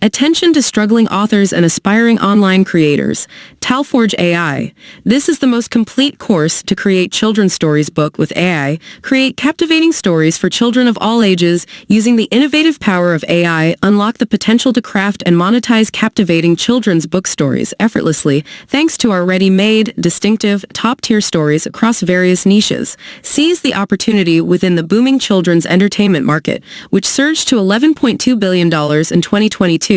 Attention to struggling authors and aspiring online creators. Taleforge AI. This is the most complete course to create children's stories book with AI. Create captivating stories for children of all ages using the innovative power of AI. Unlock the potential to craft and monetize captivating children's book stories effortlessly thanks to our ready-made, distinctive, top-tier stories across various niches. Seize the opportunity within the booming children's entertainment market, which surged to $11.2 billion in 2022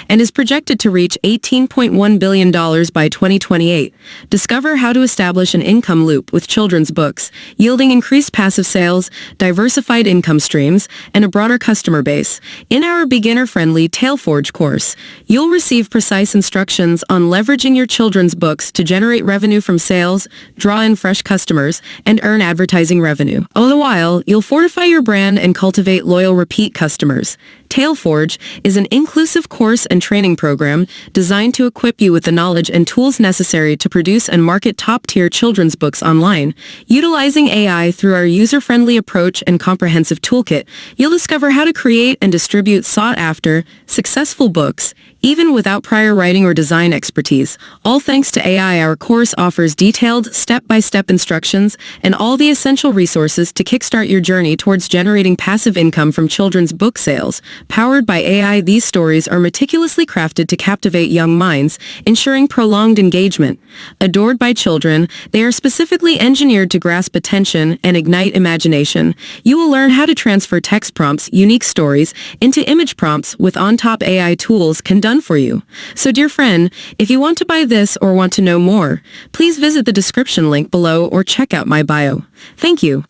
and is projected to reach $18.1 billion by 2028. Discover how to establish an income loop with children's books, yielding increased passive sales, diversified income streams, and a broader customer base. In our beginner-friendly Taleforge course, you'll receive precise instructions on leveraging your children's books to generate revenue from sales, draw in fresh customers, and earn advertising revenue. All the while, you'll fortify your brand and cultivate loyal repeat customers. Taleforge is an inclusive course and training program designed to equip you with the knowledge and tools necessary to produce and market top-tier children's books online. Utilizing AI through our user-friendly approach and comprehensive toolkit, you'll discover how to create and distribute sought-after, successful books, even without prior writing or design expertise. All thanks to AI, our course offers detailed, step-by-step instructions and all the essential resources to kickstart your journey towards generating passive income from children's book sales. Powered by AI, these stories are meticulously crafted to captivate young minds, ensuring prolonged engagement. Adored by children, they are specifically engineered to grasp attention and ignite imagination. You will learn how to transfer text prompts, unique stories, into image prompts with on-top AI tools done for you. So dear friend, if you want to buy this or want to know more, please visit the description link below or check out my bio. Thank you.